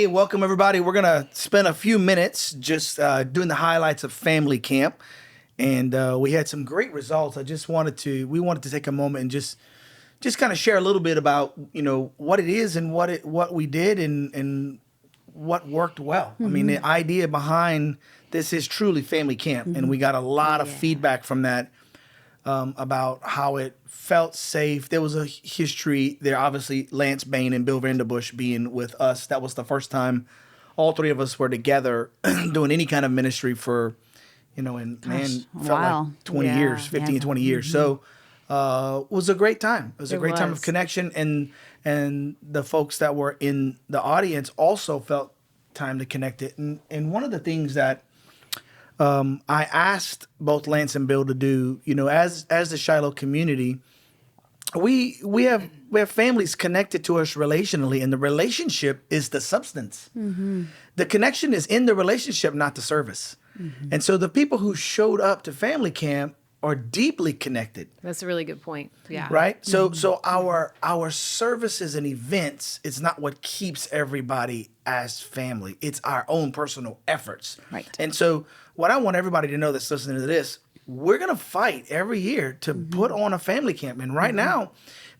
Hey, welcome everybody. We're gonna spend a few minutes just doing the highlights of family camp, and we had some great results. We wanted to take a moment and just kind of share a little bit about what it is and what we did and what worked well. I mean, the idea behind this is truly family camp, and we got a lot of feedback from that about how it felt safe. There was a history there, obviously, Lance Bain and Bill Vanderbush being with us. That was the first time all three of us were together doing any kind of ministry for, felt like 20 years, 15, 20 years. So it was a great time. It was a great time of connection, and the folks that were in the audience also felt time to connect it. And one of the things that I asked both Lance and Bill to do, as the Shiloh community, we have families connected to us relationally, and the relationship is the substance. The connection is in the relationship, not the service. And so the people who showed up to family camp are deeply connected. That's a really good point. Yeah. Right? So our services and events is not what keeps everybody as family. It's our own personal efforts. Right. And so what I want everybody to know that's listening to this, we're going to fight every year to put on a family camp. And right now,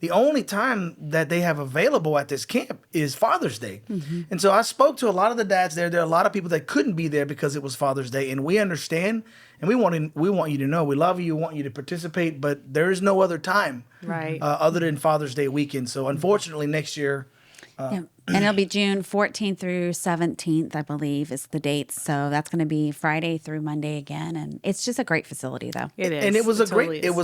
the only time that they have available at this camp is Father's Day. And so I spoke to a lot of the dads there. There are a lot of people that couldn't be there because it was Father's Day. And we understand, and we want you to know, we love you, we want you to participate, but there is no other time other than Father's Day weekend. So unfortunately, next year, and it'll be June 14th through 17th, I believe, is the dates. So that's going to be Friday through Monday again, and it's just a great facility, though. It is, and it was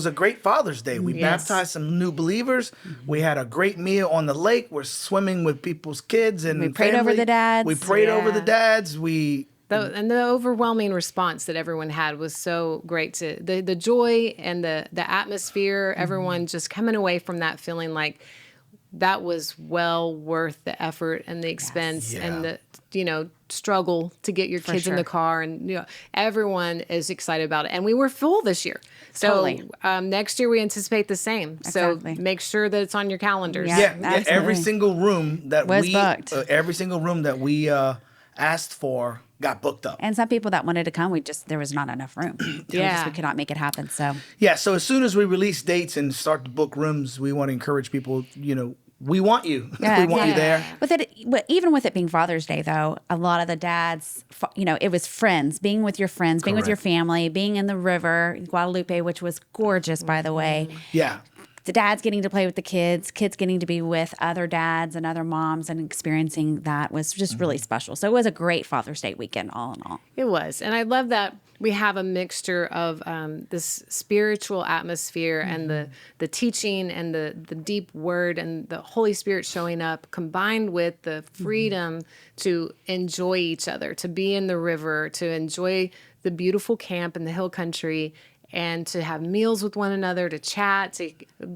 a great Father's Day. We baptized some new believers. We had a great meal on the lake. We're swimming with people's kids and we prayed over the dads. We prayed over the dads. And the overwhelming response that everyone had was so great. The joy and the atmosphere, everyone just coming away from that feeling like that was well worth the effort and the expense and the struggle to get your kids in the car, and everyone is excited about it. And we were full this year, so next year we anticipate the same. Exactly. So make sure that it's on your calendars. Every single room that was booked. Every single room that we asked for got booked up. And some people that wanted to come, there was not enough room. We could not make it happen. So so as soon as we release dates and start to book rooms, we want to encourage people, we want you. We want you there. Even with it being Father's Day, though, a lot of the dads, it was friends, being with your friends, being with your family, being in the river, Guadalupe, which was gorgeous, by the way. Yeah. The dads getting to play with the kids getting to be with other dads and other moms, and experiencing that was just really special. So it was a great Father's Day weekend, all in all. It was. And I love that we have a mixture of this spiritual atmosphere and the teaching and the deep word and the Holy Spirit showing up, combined with the freedom to enjoy each other, to be in the river, to enjoy the beautiful camp in the hill country, and to have meals with one another, to chat, to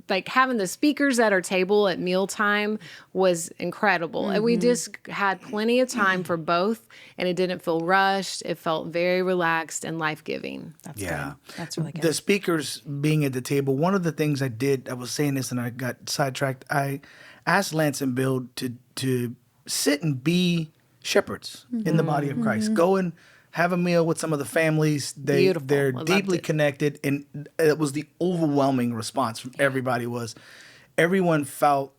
like having the speakers at our table at mealtime was incredible. And we just had plenty of time for both, and it didn't feel rushed. It felt very relaxed and life-giving. That's good. That's really good. The speakers being at the table, one of the things I did, I was saying this and I got sidetracked. I asked Lance and Bill to sit and be shepherds in the body of Christ. Go and have a meal with some of the families. They're deeply connected, and it was the overwhelming response from everybody was everyone felt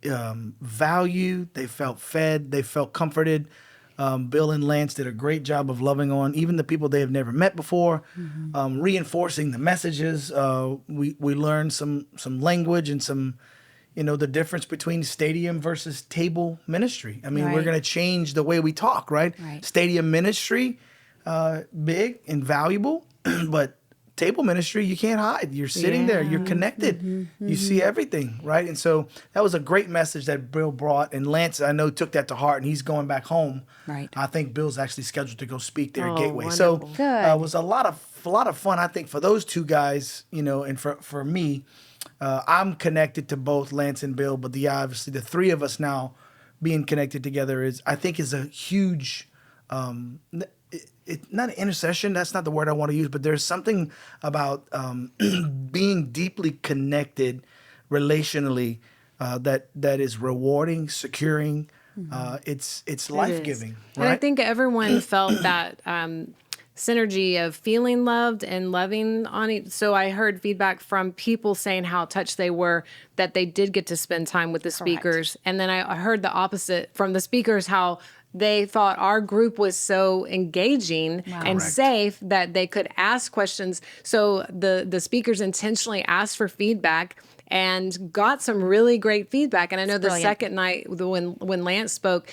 valued, they felt fed, they felt comforted. Bill and Lance did a great job of loving on even the people they have never met before, reinforcing the messages. We learned some language and some, the difference between stadium versus table ministry. I mean, we're going to change the way we talk, right? Stadium ministry, big and valuable, but table ministry, you can't hide. You're sitting there, you're connected, you see everything, right? And so that was a great message that Bill brought, and Lance, I know, took that to heart, and he's going back home. Right. I think Bill's actually scheduled to go speak there at Gateway. Wonderful. So it was a lot of fun, I think, for those two guys, and for me. I'm connected to both Lance and Bill, but obviously the three of us now being connected together is a huge, not an intercession. That's not the word I want to use, but there's something about being deeply connected relationally that is rewarding, securing, It's life giving, And I right? think everyone felt that synergy of feeling loved and loving on each. So I heard feedback from people saying how touched they were that they did get to spend time with the speakers. And then I heard the opposite from the speakers, how they thought our group was so engaging and Correct. safe that they could ask questions. So the speakers intentionally asked for feedback and got some really great feedback. And I know the brilliant. second night when Lance spoke,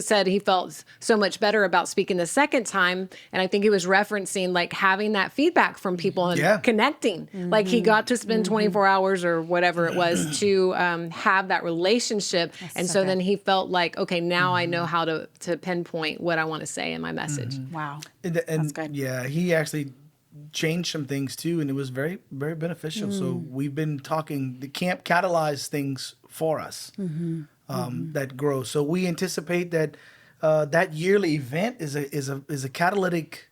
said he felt so much better about speaking the second time. And I think he was referencing like having that feedback from people and Yeah. connecting. Like he got to spend 24 hours or whatever it was to have that relationship. And so so then good. he felt like, okay, now I know how to pinpoint what I want to say in my message. Wow. And That's good. yeah, he actually changed some things too, and it was very, very beneficial. So we've been talking. The camp catalyzed things for us that grow. So we anticipate that that yearly event is a catalytic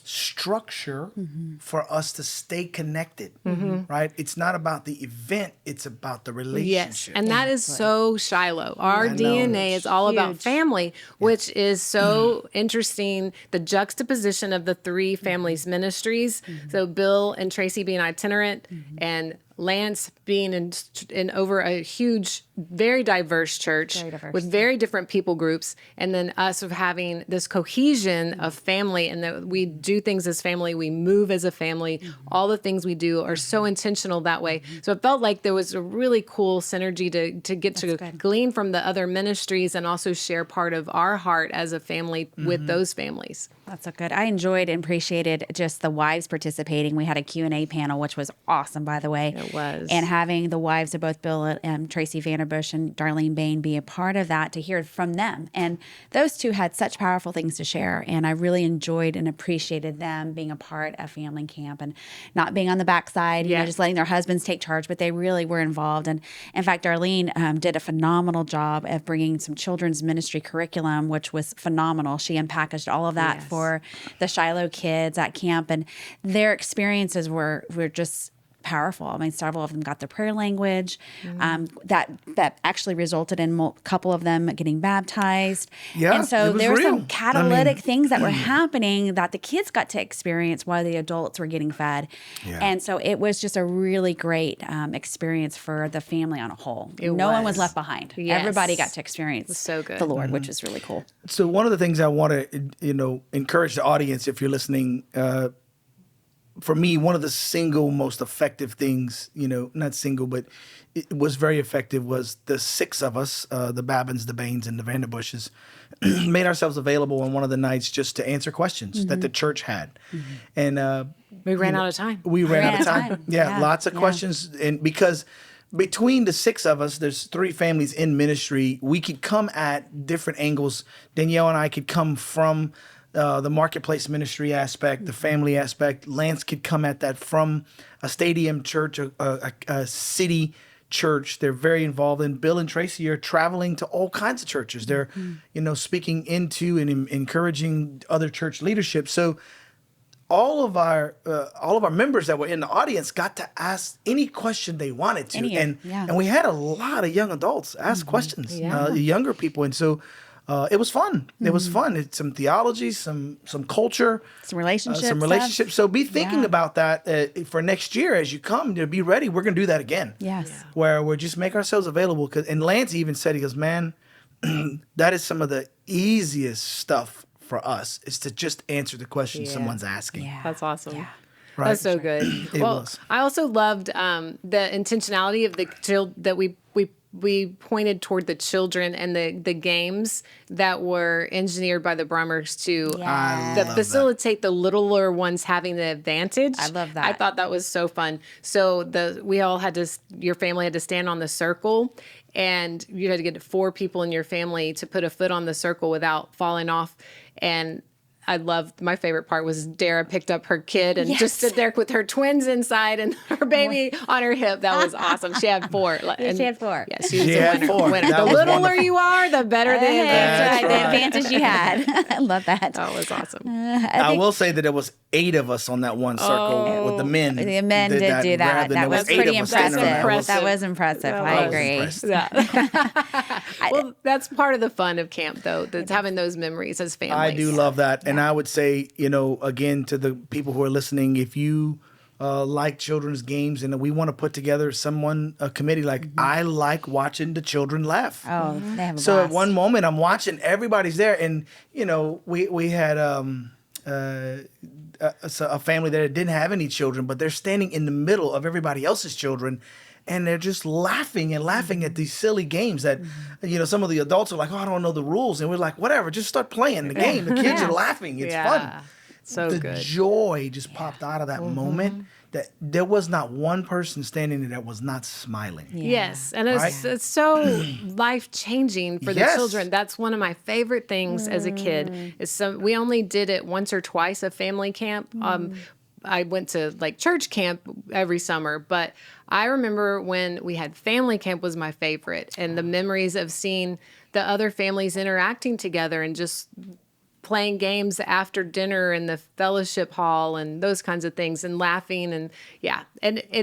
structure for us to stay connected. Right? It's not about the event; it's about the Yes, relationship. and that is so Shiloh. Our I know. DNA is all about Huge. family, which is so interesting. The juxtaposition of the three families ministries. So Bill and Tracy being itinerant, and Lance being in over a huge, very diverse church Very diverse. with very different people groups, and then us of having this cohesion of family, and that we do things as family, we move as a family. All the things we do are so intentional that way. So it felt like there was a really cool synergy to get to good. glean from the other ministries and also share part of our heart as a family with those families. That's so good. I enjoyed and appreciated just the wives participating. We had a Q&A panel, which was awesome, by the way. It was. And having the wives of both Bill and Tracy Vanderbush and Darlene Bain be a part of that to hear from them. And those two had such powerful things to share. And I really enjoyed and appreciated them being a part of family camp and not being on the backside, you know, Yeah. just letting their husbands take charge, but they really were involved. And in fact, Darlene did a phenomenal job of bringing some children's ministry curriculum, which was phenomenal. She unpackaged all of that Yes. for the Shiloh kids at camp, and their experiences were just powerful. I mean, several of them got the prayer language that actually resulted in a couple of them getting baptized. Yeah, and so it was there were real. some catalytic things that were happening that the kids got to experience while the adults were getting fed. Yeah. And so it was just a really great experience for the family on a whole. It No one was was. left behind. Yes. Everybody got to experience so good. the Lord, which is really cool. So one of the things I want to, encourage the audience, if you're listening, for me, one of the single most effective things, not single, but it was very effective, was the six of us, the Babbins, the Bains, and the Vanderbushes, made ourselves available on one of the nights just to answer questions that the church had. And We ran out of time. we ran out of time. Yeah, Yeah, lots of yeah. questions. And because between the six of us, there's three families in ministry, we could come at different angles. Danielle and I could come from the marketplace ministry aspect, the family aspect. Lance could come at that from a stadium church, a city church. They're very involved in. Bill and Tracy are traveling to all kinds of churches. They're, speaking into and encouraging other church leadership. So all of our members that were in the audience got to ask any question they wanted to, and we had a lot of young adults ask questions, younger people, and so. It was fun. It was fun. It's some theology, some culture, Some relationships. So be thinking about that for next year as you come to be ready. We're going to do that again. Yes. Where we're just make ourselves available. And Lance even said, he goes, man, that is some of the easiest stuff for us is to just answer the question someone's asking. Yeah. That's awesome. Yeah. Right? That's so good. It well, was. I also loved the intentionality of that we pointed toward the children and the games that were engineered by the Brummers to Yeah. love that. facilitate the littler ones having the advantage. I love that. I thought that was so fun. So your family had to stand on the circle, and you had to get 4 people in your family to put a foot on the circle without falling off. And I loved, my favorite part was Dara picked up her kid and just stood there with her twins inside and her baby on her hip. That was awesome. She had 4. Yeah, she had 4. Yeah, she was She the had winner. 4. Winner. That The was littler wonderful. you are, the better the That's advantage. right. The right. advantage you had. I love that. That was awesome. I will say that there was 8 of us on that one circle with the men. The men did do that. grabbed, and That there was 8 pretty of us standing impressive. around. That was impressive. That I was agree. impressed. Yeah. Well, that's part of the fun of camp, though. That's having those memories as families. I do love that. And I would say, again, to the people who are listening, if you like children's games and we want to put together a committee, like I like watching the children laugh. Oh, they have a So at blast. one moment, I'm watching, everybody's there. And, we had a family that didn't have any children, but they're standing in the middle of everybody else's children. And they're just laughing and laughing at these silly games that, some of the adults are like, oh, I don't know the rules. And we're like, whatever, just start playing the game. The kids are laughing. It's fun. So The good. joy just popped out of that moment that there was not one person standing there that was not smiling. Yes, and it's so life changing for the Yes. children. That's one of my favorite things as a kid. We only did it once or twice at family camp. I went to like church camp every summer, but I remember when we had family camp was my favorite, and the memories of seeing the other families interacting together and just playing games after dinner in the fellowship hall and those kinds of things and laughing and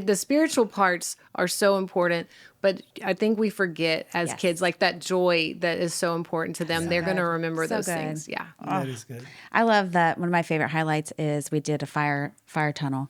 the spiritual parts are so important, but I think we forget as kids, like that joy that is so important to them. They're going to remember So those good. things. Yeah. That is good. I love that. One of my favorite highlights is we did a fire tunnel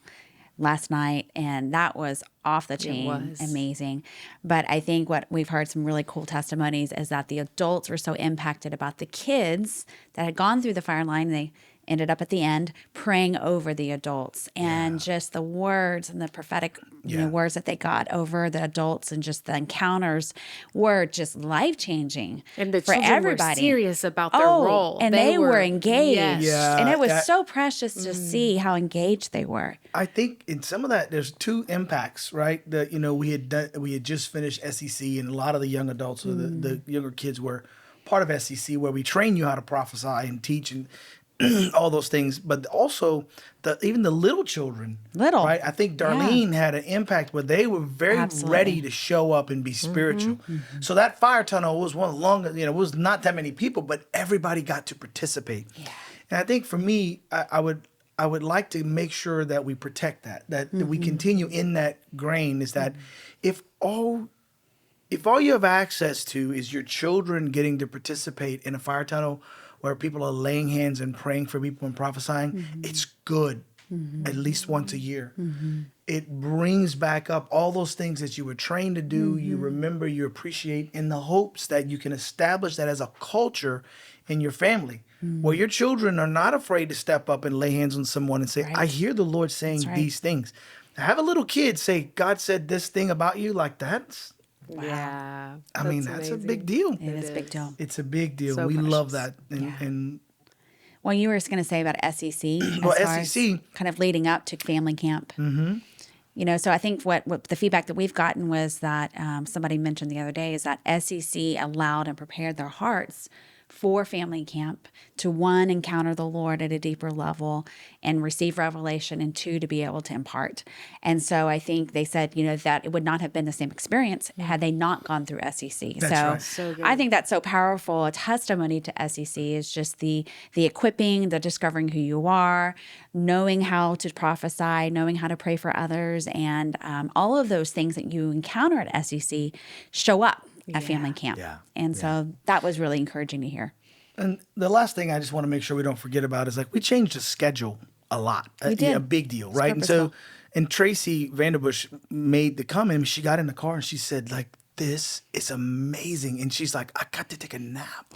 last night, and that was off the chain, was. amazing. But I think what we've heard some really cool testimonies is that the adults were so impacted about the kids that had gone through the fire line. They ended up at the end praying over the adults and just the words and the prophetic words that they got over the adults and just the encounters were just life-changing And the for children everybody. were serious about their role. And they were engaged. Yes. Yeah. And it was so precious to see how engaged they were. I think in some of that, there's 2 impacts, right? That we had just finished SEC, and a lot of the young adults or the younger kids were part of SEC, where we train you how to prophesy and teach and all those things. But also, even the little children, right? I think Darlene had an impact where they were very ready to show up and be spiritual. So that fire tunnel was one of the longest. It was not that many people, but everybody got to participate. Yeah. And I think for me, I would like to make sure that we protect that we continue in that grain, is that if all you have access to is your children getting to participate in a fire tunnel where people are laying hands and praying for people and prophesying, it's good at least once a year. It brings back up all those things that you were trained to do, you remember, you appreciate, in the hopes that you can establish that as a culture in your family, where your children are not afraid to step up and lay hands on someone and say, I hear the Lord saying these things. Have a little kid say, God said this thing about you, like that's... Wow. Yeah. that's a big deal. It is a big deal. It's a big deal. So we precious. love that. And Well, you were going to say about SEC. Well, as far as SEC kind of leading up to family camp. So I think what the feedback that we've gotten was that somebody mentioned the other day is that SEC allowed and prepared their hearts for family camp to, 1, encounter the Lord at a deeper level and receive revelation, and 2, to be able to impart. And so I think they said, that it would not have been the same experience had they not gone through SEC. That's right. So good. I think that's so powerful. A testimony to SEC is just the equipping, the discovering who you are, knowing how to prophesy, knowing how to pray for others, and all of those things that you encounter at SEC show up at family camp. Yeah. And so that was really encouraging to hear. And the last thing I just want to make sure we don't forget about is, like, we changed the schedule a lot. We did. A big deal, right? And so, and Tracy Vanderbush made the comment. She got in the car and she said, like, this is amazing. And she's like, I got to take a nap.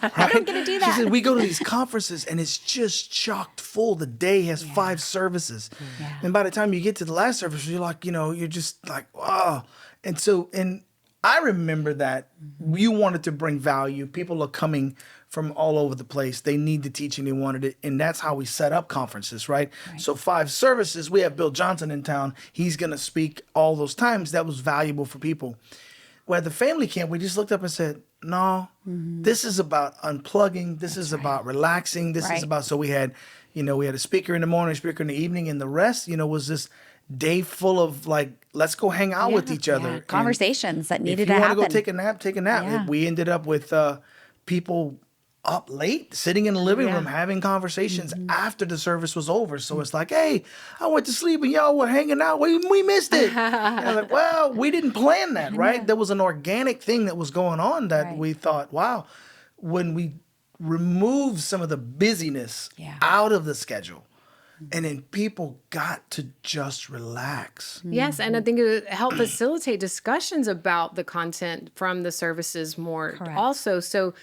I don't get to do that. She said, we go to these conferences and it's just chocked full. The day has 5 services. Yeah. And by the time you get to the last service, you're like, you're just like, wow. And so, I remember that you wanted to bring value. People are coming from all over the place. They need the teaching. They wanted it. And that's how we set up conferences, right? So 5 services. We have Bill Johnson in town. He's going to speak all those times. That was valuable for people. at the family camp, we just looked up and said, no, this is about unplugging. This is about relaxing. This is Right. about, so we had a speaker in the morning, a speaker in the evening, and the rest, was this day full of like, let's go hang out with each other. And Conversations that needed if to you want happen. to go take a nap, take a nap. Yeah. We ended up with people up late, sitting in the living room, having conversations after the service was over. So it's like, hey, I went to sleep and y'all were hanging out. We missed it. And I was like, well, we didn't plan that, right? There was an organic thing that was going on that we thought, wow, when we remove some of the busyness out of the schedule, and then people got to just relax. Yes, and I think it would help facilitate discussions about the content from the services more also. So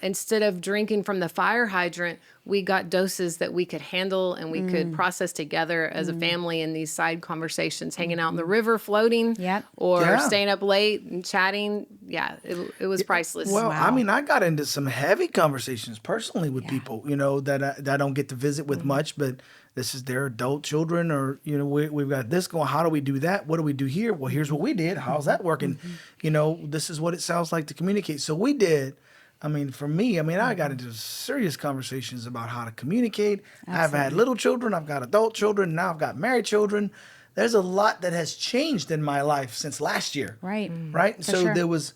instead of drinking from the fire hydrant, we got doses that we could handle and we could process together as a family in these side conversations, hanging out in the river, floating, or staying up late and chatting. Yeah, it was priceless. Well, I mean, I got into some heavy conversations personally with people, that I don't get to visit with much, but this is their adult children, or, we've got this going. How do we do that? What do we do here? Well, here's what we did. How's that working? This is what it sounds like to communicate. So we did. I mean, for me, I got into serious conversations about how to communicate. Absolutely. I've had little children. I've got adult children. Now I've got married children. There's a lot that has changed in my life since last year. Right. Right. So there was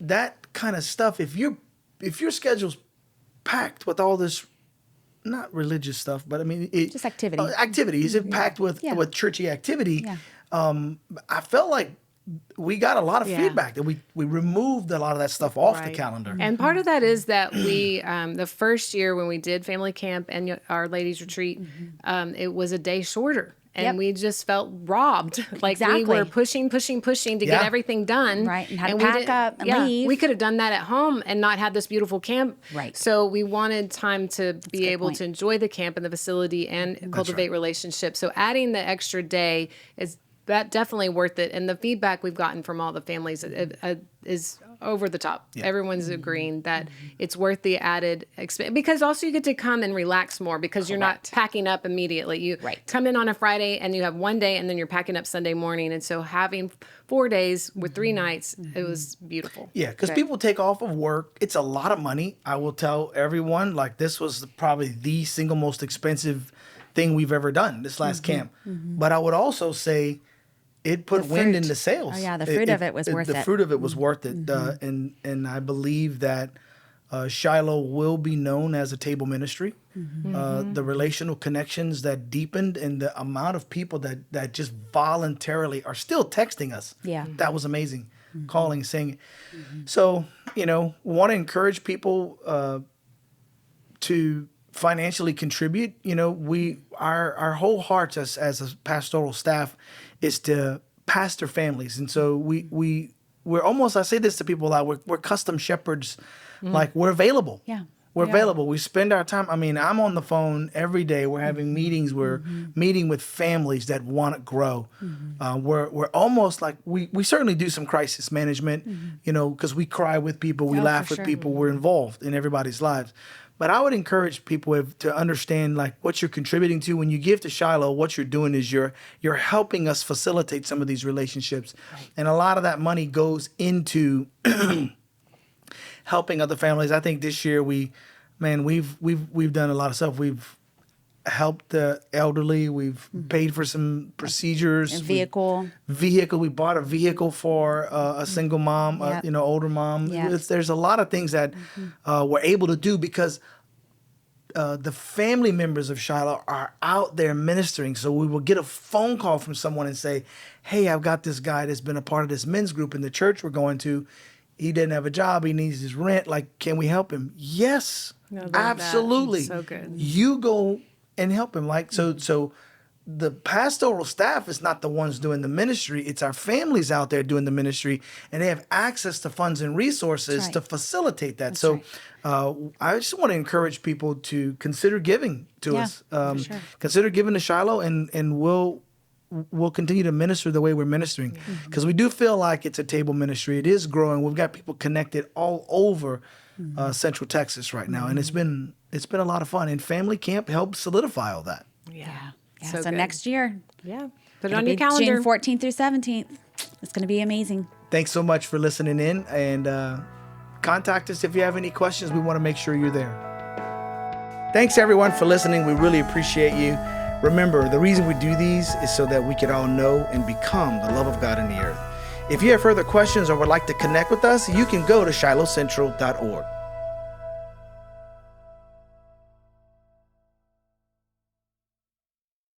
that kind of stuff. If your schedule's packed with all this, not religious stuff, but just activity. Activities. It's packed with churchy activity. Yeah. I felt like we got a lot of feedback that we removed a lot of that stuff off the calendar. And part of that is that we, the first year when we did family camp and our ladies retreat, it was a day shorter. And we just felt robbed. Like we were pushing to get everything done. Right. And had to pack up and leave. We could have done that at home and not had this beautiful camp. Right. So we wanted time to be able to enjoy the camp and the facility and cultivate relationships. So adding the extra day is definitely worth it. And the feedback we've gotten from all the families is over the top. Yeah. Everyone's agreeing that it's worth the added expense, because also you get to come and relax more because you're not packing up immediately. You come in on a Friday and you have one day and then you're packing up Sunday morning. And so having 4 days with 3 nights, it was beautiful. Yeah, because people take off of work. It's a lot of money. I will tell everyone, like, this was probably the single most expensive thing we've ever done, this last camp. But I would also say it put wind in the sails. Oh yeah, the fruit of it was worth it. The fruit of it was worth it. And I believe that Shiloh will be known as a table ministry. The relational connections that deepened and the amount of people that just voluntarily are still texting us. Yeah. That was amazing. Calling, saying. So, want to encourage people to financially contribute. Our whole hearts as a pastoral staff is to pastor families. And so we're almost, I say this to people a lot, we're custom shepherds. Like, we're available. Yeah. We're available. We spend our time. I'm on the phone every day. We're having meetings. We're meeting with families that want to grow. We're almost like, we certainly do some crisis management, because we cry with people, we laugh with people, we're involved in everybody's lives. But I would encourage people to understand, like, what you're contributing to. When you give to Shiloh, what you're doing is you're helping us facilitate some of these relationships. And a lot of that money goes into helping other families. I think this year we've done a lot of stuff. We've helped the elderly. We've paid for some procedures. A vehicle. We bought a vehicle for a single mom, older mom. There's a lot of things that we're able to do because the family members of Shiloh are out there ministering. So we will get a phone call from someone and say, hey, I've got this guy that's been a part of this men's group in the church we're going to. He didn't have a job. He needs his rent. Like, can we help him? Yes, absolutely. So good. You go and help him. Like, so the pastoral staff is not the ones doing the ministry. It's our families out there doing the ministry, and they have access to funds and resources to facilitate that. I just want to encourage people to consider giving to us. Consider giving to Shiloh, and we'll continue to minister the way we're ministering, because we do feel like it's a table ministry. It is growing. We've got people connected all over Central Texas right now, and it's been a lot of fun. And family camp helped solidify all that. Yeah. So next year. Yeah. Put it on your calendar. June 14th through 17th. It's going to be amazing. Thanks so much for listening in, and contact us if you have any questions. We want to make sure you're there. Thanks everyone for listening. We really appreciate you. Remember, the reason we do these is so that we could all know and become the love of God in the earth. If you have further questions or would like to connect with us, you can go to shilohcentral.org.